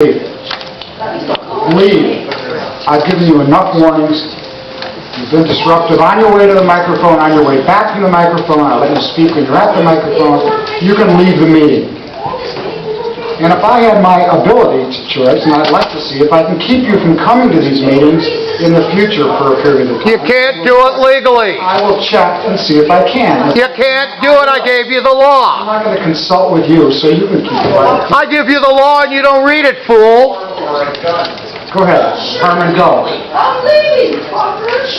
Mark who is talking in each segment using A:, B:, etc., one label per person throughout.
A: Leave. I've given you enough warnings. You've been disruptive on your way to the microphone, on your way back from the microphone. I let you speak when you're at the microphone. You can leave the meeting. And if I had my ability to choice, and I'd like to see if I can keep you from coming to these meetings in the future for a period of time.
B: You can't do it legally.
A: I will check and see if I can.
B: You can't do it. I gave you the law.
A: I'm not going to consult with you, so you can keep quiet.
B: I give you the law and you don't read it, fool.
A: Go ahead. Herman, go.
C: I'm leaving, fuckers.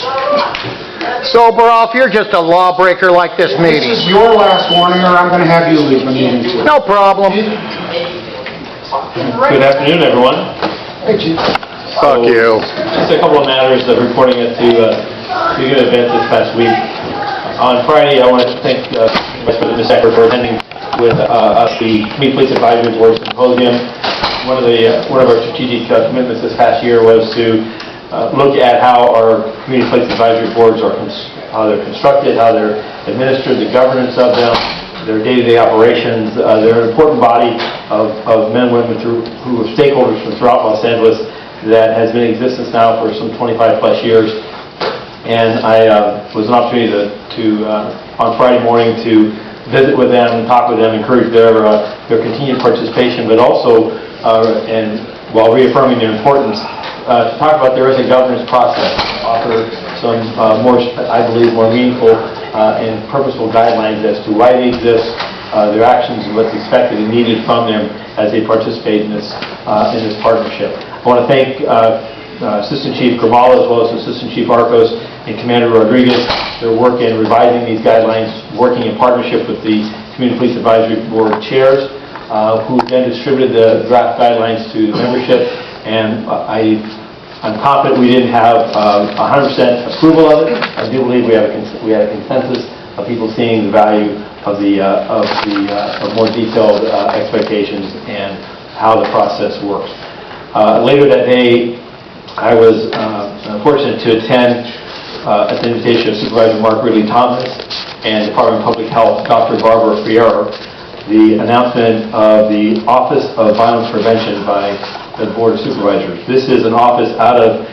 B: Sober off, you're just a lawbreaker like this
A: This
B: meeting.
A: is your last warning, or I'm going to have you leave the meeting too.
B: No problem.
D: Good afternoon, everyone.
A: Hey, Chief.
B: Fuck you.
D: Just a couple of matters of reporting at two good events this past week. On Friday, I want to thank Vice President Beck for attending with us the Community Police Advisory Board Symposium. One of our strategic commitments this past year was to look at how our Community Police Advisory Boards are how they're constructed, how they're administered, the governance of them, their day-to-day operations. They're an important body of men and women who are stakeholders from throughout Los Angeles that has been in existence now for some 25 plus years. And I was an opportunity to on Friday morning to visit with them, talk with them, encourage their continued participation, but also, and while reaffirming their importance, to talk about there is a governance process, offer some more, I believe, more meaningful and purposeful guidelines as to why they exist, their actions, and what's expected and needed from them as they participate in this partnership. I want to thank Assistant Chief Gramala as well as Assistant Chief Arcos and Commander Rodriguez. Their work in revising these guidelines, working in partnership with the Community Police Advisory Board chairs, who then distributed the draft guidelines to the membership. And I'm confident we didn't have 100% approval of it. I do believe we had a consensus of people seeing the value of more detailed expectations and how the process works. Later that day, I was fortunate to attend at the invitation of Supervisor Mark Ridley Thomas and Department of Public Health, Dr. Barbara Fierro, the announcement of the Office of Violence Prevention by the Board of Supervisors. This is an office out of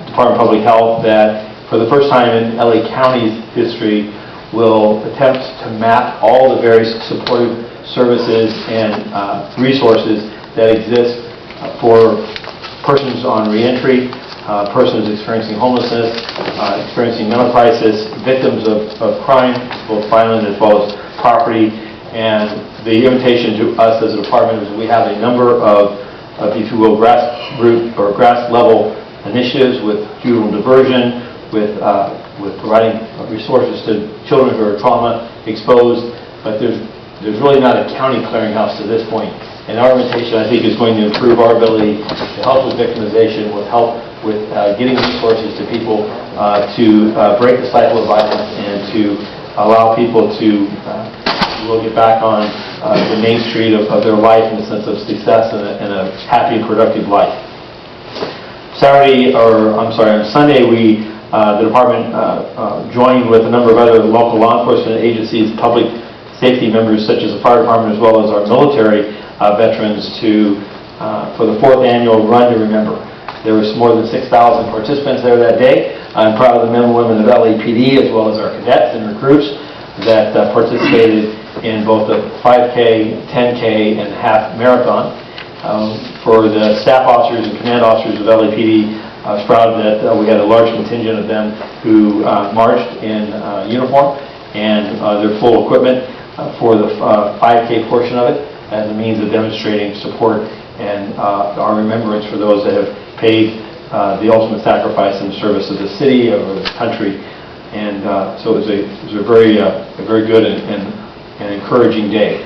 D: Department of Public Health that, for the first time in LA County's history, will attempt to map all the various supportive services and resources that exist for persons on reentry, persons experiencing homelessness, experiencing mental crisis, victims of crime, both violent as well as property. And the invitation to us as a department is we have a number of, if you will, grassroots or grass level initiatives with juvenile diversion, with providing resources to children who are trauma exposed. But there's really not a county clearinghouse to this point. And our invitation, I think, is going to improve our ability to help with victimization, with help with getting resources to people to break the cycle of violence and to allow people to get back on the main street of their life in the sense of success and a happy and productive life. On Sunday, the department joined with a number of other local law enforcement agencies, public safety members such as the fire department as well as our military veterans for the 4th annual Run to Remember. There was more than 6,000 participants there that day. I'm proud of the men and women of LAPD as well as our cadets and recruits that participated in both the 5K, 10K, and half marathon. For the staff officers and command officers of LAPD, I was proud that we had a large contingent of them who marched in uniform and their full equipment for the 5K portion of it as a means of demonstrating support and our remembrance for those that have paid the ultimate sacrifice in the service of the city or the country. And so it was a very good and encouraging day.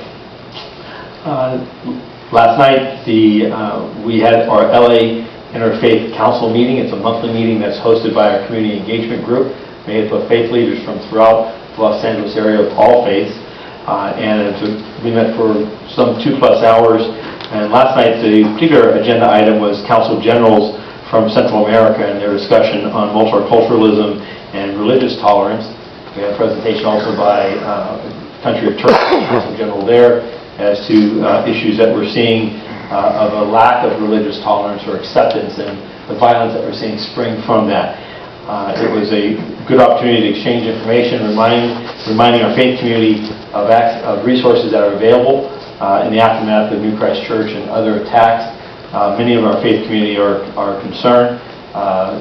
D: Last night we had our LA Interfaith Council meeting. It's a monthly meeting that's hosted by our community engagement group made up of faith leaders from throughout the Los Angeles area of all faiths. And we met for some 2+ hours. And last night the particular agenda item was Council Generals from Central America and their discussion on multiculturalism and religious tolerance. We had a presentation also by country of Turkey, Council General there, as to issues that we're seeing of a lack of religious tolerance or acceptance and the violence that we're seeing spring from that. It was a good opportunity to exchange information, reminding our faith community of resources that are available in the aftermath of New Christ Church and other attacks. Many of our faith community are concerned,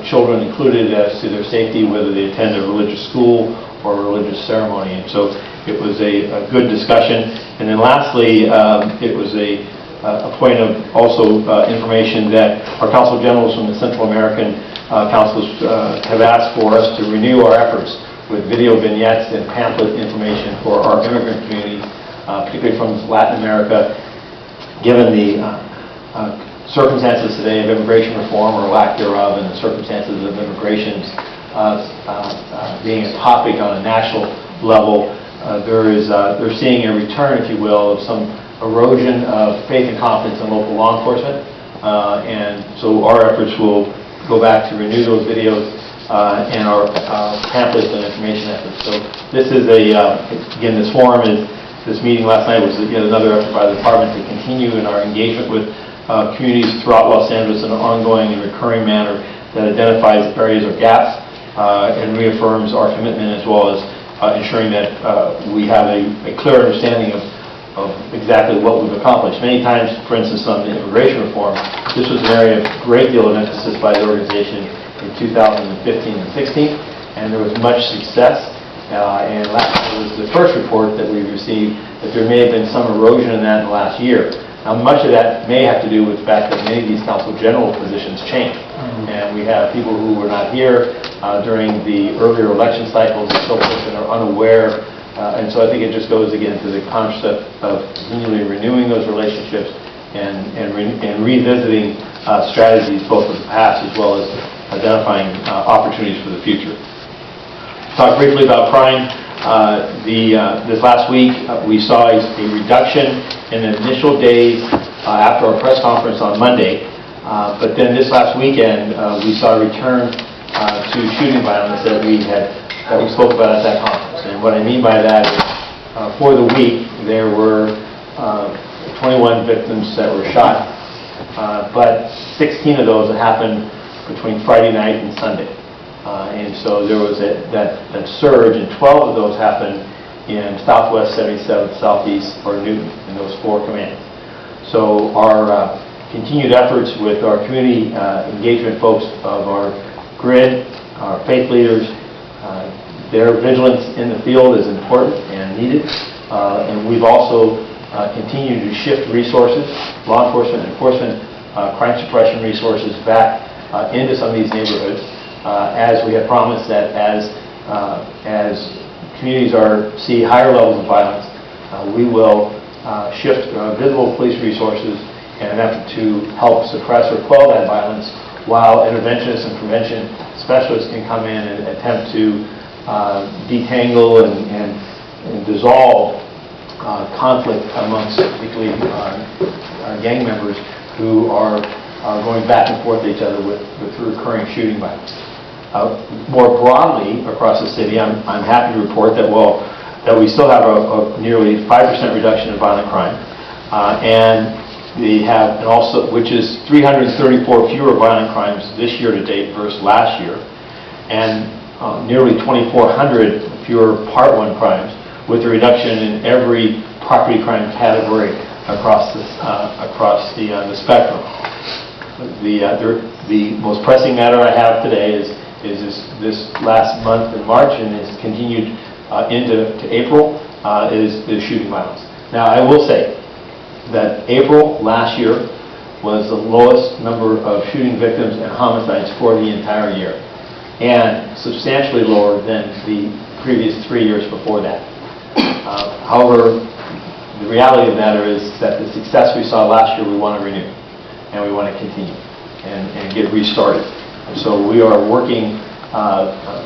D: children included, as to their safety, whether they attend a religious school or a religious ceremony. And so it was a good discussion. And then lastly, it was a point of also information that our consul generals from the Central American councils have asked for us to renew our efforts with video vignettes and pamphlet information for our immigrant community, particularly from Latin America, given the circumstances today of immigration reform or lack thereof, and the circumstances of immigration being a topic on a national level. They're seeing a return, if you will, of some erosion of faith and confidence in local law enforcement, and so our efforts will go back to renew those videos and our pamphlets and information efforts. So this is again, this meeting last night was yet another effort by the department to continue in our engagement with communities throughout Los Angeles in an ongoing and recurring manner that identifies areas of gaps and reaffirms our commitment, as well as ensuring that we have a clear understanding of exactly what we've accomplished. Many times, for instance, on the immigration reform, this was an area of great deal of emphasis by the organization in 2015 and 16, and there was much success. And last was the first report that we received that there may have been some erosion in that in the last year. Now, much of that may have to do with the fact that many of these consul general positions changed, and we have people who were not here during the earlier election cycles and so forth and are unaware. And so I think it just goes again to the concept of continually renewing those relationships and revisiting strategies both of the past as well as identifying opportunities for the future. Talk briefly about crime. This last week we saw a reduction in the initial days after our press conference on Monday, but then this last weekend we saw a return to shooting violence that we spoke about at that conference. And what I mean by that is, for the week, there were 21 victims that were shot, but 16 of those happened between Friday night and Sunday. And so there was that surge, and 12 of those happened in Southwest 77th, Southeast, or Newton, in those 4 commands. So our continued efforts with our community engagement folks of our grid, our faith leaders, their vigilance in the field is important and needed, and we've also continued to shift resources, law enforcement, crime suppression resources back into some of these neighborhoods, as we have promised that as communities see higher levels of violence, we will shift visible police resources in an effort to help suppress or quell that violence, while interventionists and prevention specialists can come in and attempt to detangle and dissolve conflict amongst particularly gang members who are going back and forth with each other with recurring shooting violence. More broadly across the city, I'm happy to report that we still have a nearly 5% reduction in violent crime, and we have which is 334 fewer violent crimes this year to date versus last year, and nearly 2,400 fewer Part 1 crimes, with a reduction in every property crime category across the spectrum. The most pressing matter I have today is this last month in March, and has continued into April, is shooting violence. Now, I will say that April last year was the lowest number of shooting victims and homicides for the entire year, and substantially lower than the previous 3 years before that. However, the reality of the matter is that the success we saw last year we want to renew, and we want to continue and get restarted. And so we are working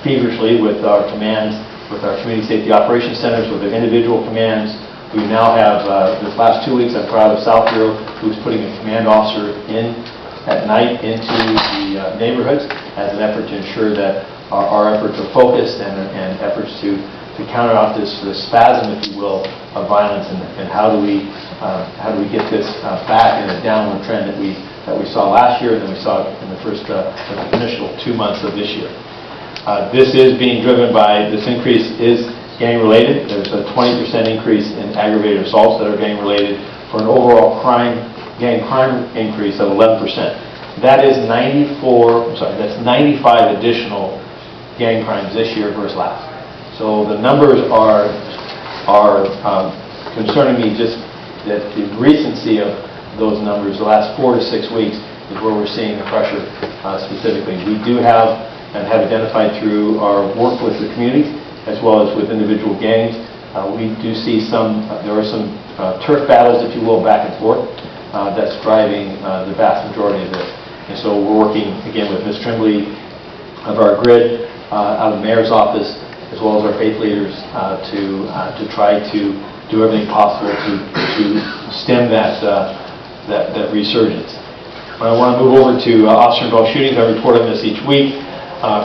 D: feverishly with our commands, with our community safety operations centers, with their individual commands. We now have, this last 2 weeks, I'm proud of South Bureau, who's putting a command officer in at night into the neighborhoods as an effort to ensure that our efforts are focused and efforts to counter off this spasm, if you will, of violence, and how do we get this back in a downward trend that we saw last year and then we saw in the first initial 2 months of this year. This is being driven by, this increase is gang related. There's a 20% increase in aggravated assaults that are gang related for an overall gang crime increase of 11%. That is 95 additional gang crimes this year versus last. So the numbers are concerning me, just that the recency of those numbers, the last 4 to 6 weeks, is where we're seeing the pressure specifically. We do have and have identified through our work with the community as well as with individual gangs. We do see there are some turf battles, if you will, back and forth that's driving the vast majority of this. And so we're working again with Ms. Trimbley of our grid out of the mayor's office as well as our faith leaders to try to do everything possible to stem that resurgence. I want to move over to officer-involved shootings. I report on this each week.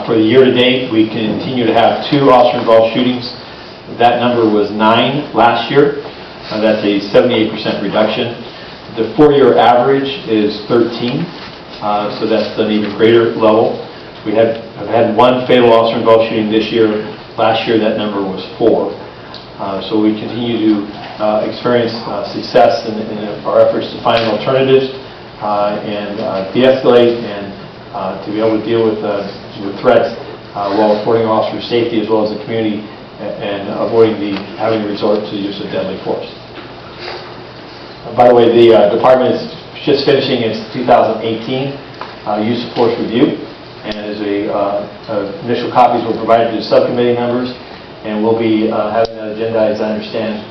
D: For the year-to-date, we continue to have 2 officer-involved shootings. That number was 9 last year. That's a 78% reduction. The 4-year average is 13, so that's an even greater level. We have had 1 fatal officer-involved shooting this year. Last year, that number was 4. So we continue to experience success in our efforts to find alternatives and de-escalate and to be able to deal with threats while affording officers safety as well as the community and avoiding having to resort to the use of deadly force. By the way, the department is just finishing its 2018 use of force review, and as initial copies were provided to the subcommittee members, and we'll be having that agenda, as I understand,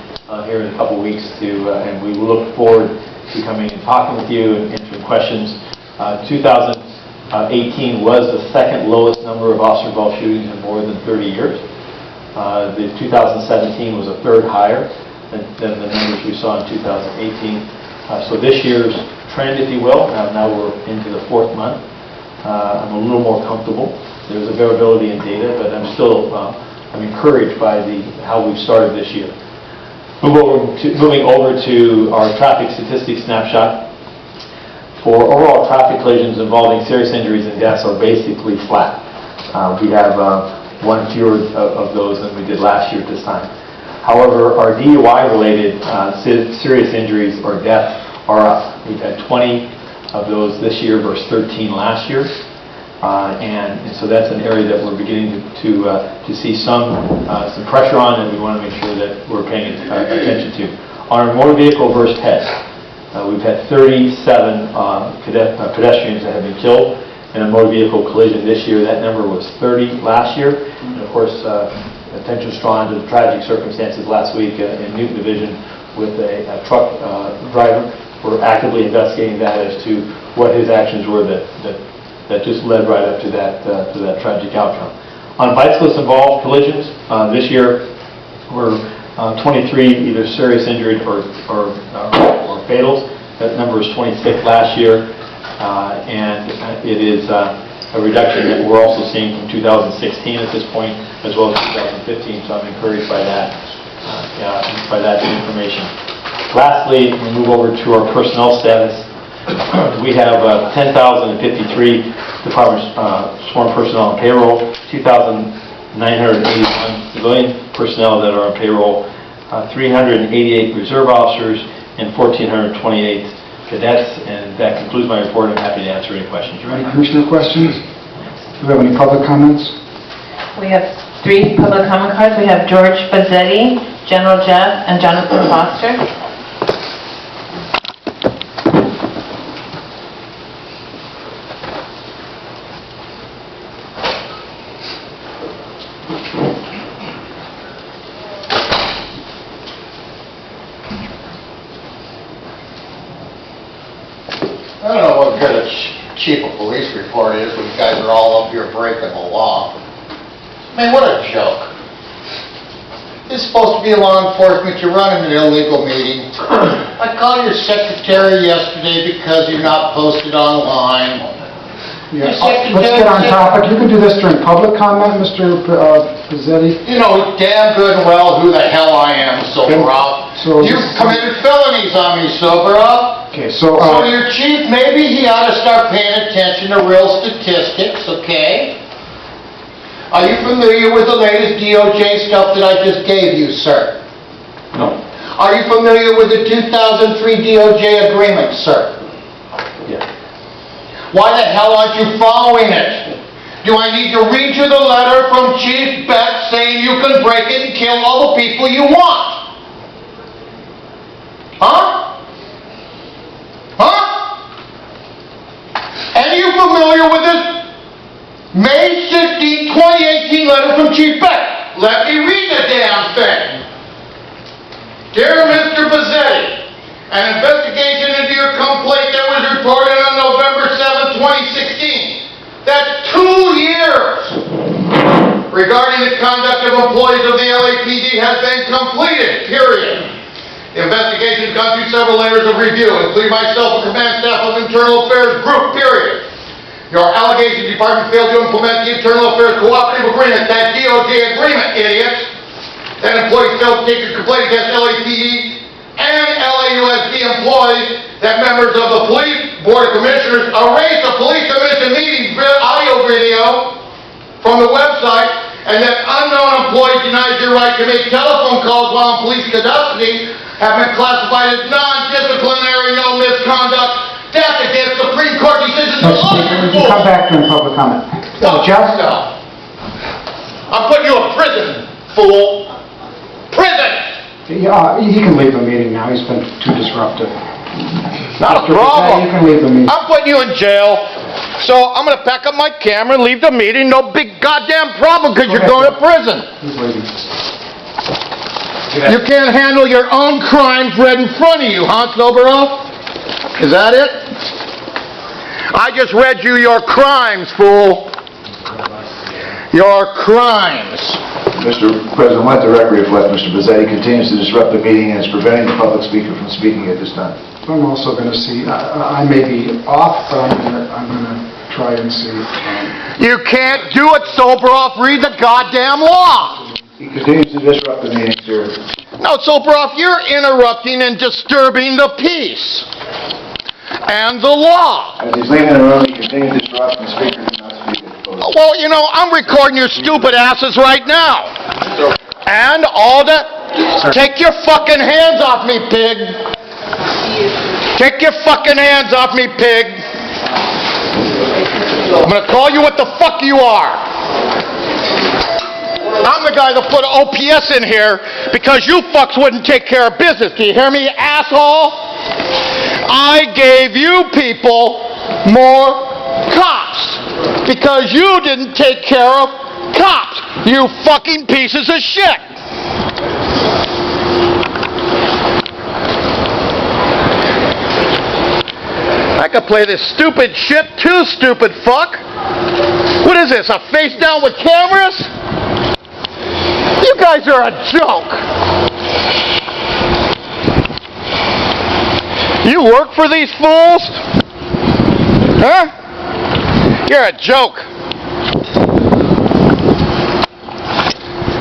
D: here in a couple of weeks and we will look forward to coming and talking with you and answering questions. 2018 was the 2nd lowest number of officer-involved shootings in more than 30 years. The 2017 was a 3rd higher than the numbers we saw in 2018. So this year's trend, if you will, now we're into the 4th month. I'm a little more comfortable. There's a variability in data, but I'm still I'm encouraged by how we've started this year. Moving over to our traffic statistics snapshot. For overall traffic collisions involving serious injuries and deaths are basically flat. We have 1 fewer of those than we did last year at this time. However, our DUI-related serious injuries or deaths are up. We've had 20 of those this year versus 13 last year. And so that's an area that we're beginning to see some pressure on, and we want to make sure that we're paying attention to. On our motor vehicle versus pets, we've had 37 pedestrians that have been killed in a motor vehicle collision this year. That number was 30 last year. And of course, attention was drawn to the tragic circumstances last week in Newton Division with a truck driver. We're actively investigating that as to what his actions were that just led right up to that tragic outcome. On bicyclist-involved collisions, this year we're 23 either serious injured or fatals. That number was 26 last year, and it is a reduction that we're also seeing from 2016 at this point, as well as 2015. So I'm encouraged by that information. Lastly, we move over to our personnel status. We have 10,053 department sworn personnel on payroll, 2,981 civilian personnel that are on payroll, 388 reserve officers, and 1,428 cadets. And that concludes my report. I'm happy to answer any questions you
A: Any
D: might have.
A: commissioner questions? Do we have any public comments?
E: We have 3 public comment cards. We have George Fazzetti, General Jeff, and Jonathan Foster.
B: I don't know what good a chief of police report is when you guys are all up here breaking the law. I mean, what a joke. It's supposed to be law enforcement. You're running an illegal meeting. I called your secretary yesterday because you're not posted online.
A: Yeah,
C: You're sick of
A: let's
C: doing
A: get on
C: shit.
A: topic. You can do this during public comment, Mr. Pizzetti.
B: You know damn good and well who the hell I am, Soberov.
A: So-
B: You've committed felonies on me, Soberov.
A: Okay, so,
B: So your chief, maybe he ought to start paying attention to real statistics, okay? Are you familiar with the latest DOJ stuff that I just gave you, sir?
D: No.
B: Are you familiar with the 2003 DOJ agreement, sir?
D: Yeah.
B: Why the hell aren't you following it? Do I need to read you the letter from Chief Beck saying you can break it and kill all the people you want? Huh? Huh? And you familiar with this May 16, 2018 letter from Chief Beck? Let me read the damn thing. Dear Mr. Bazzetti, an investigation into your complaint that was reported on November 7, 2016. That's 2 years regarding the conduct of employees of the LAPD has been completed, period. The investigation has gone through several layers of review, including myself and command staff of Internal Affairs Group, period. Your allegation department failed to implement the Internal Affairs Cooperative Agreement, that DOJ agreement, idiots. That employees failed to take a complaint against LAPD and LAUSD employees, that members of the Police Board of Commissioners erased the police commission meeting audio video from the website, and that unknown employee denies your right to make telephone calls while in police custody have been classified as non-disciplinary, no misconduct. That's against Supreme Court decisions of
A: Mr. Speaker, we can come back during public comment. Jeff?
B: No. I'm putting you in prison, fool. Prison!
A: Yeah, he can leave the meeting now. He's been too disruptive.
B: Not a
A: Mr. Pizzetti,
B: problem.
A: you can leave the meeting.
B: I'm putting you in jail. So I'm gonna pack up my camera and leave the meeting. No big goddamn problem, because you're going to prison.
A: He's leaving.
B: You can't handle your own crimes right in front of you, huh, Soberov? Is that it? I just read you your crimes, fool. Your crimes.
F: Mr. President, let the record reflect Mr. Bazzetti continues to disrupt the meeting and is preventing the public speaker from speaking at this time.
A: I'm also going to see, I may be off, but I'm going to try and see.
B: You can't do it, Soberov. Read the goddamn law.
F: He continues to disrupt the meeting, sir.
B: No, Soberov, you're interrupting and disturbing the peace and the law.
F: As he's leaving the room, he continues to disrupt and the speaker cannot speak at the podium.
B: Well, you know, I'm recording your stupid asses right now. And all that... Take your fucking hands off me, pig. Take your fucking hands off me, pig. I'm gonna call you what the fuck you are. I'm the guy that put OPS in here because you fucks wouldn't take care of business. Do you hear me, asshole? I gave you people more cops because you didn't take care of cops. You fucking pieces of shit. I could play this stupid shit too, stupid fuck. What is this, a face down with cameras? You guys are a joke. You work for these fools? Huh? You're a joke.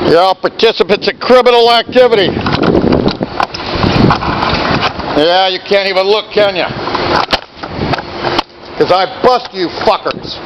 B: You're all participants in criminal activity. Yeah, you can't even look, can you? Because I bust you fuckers.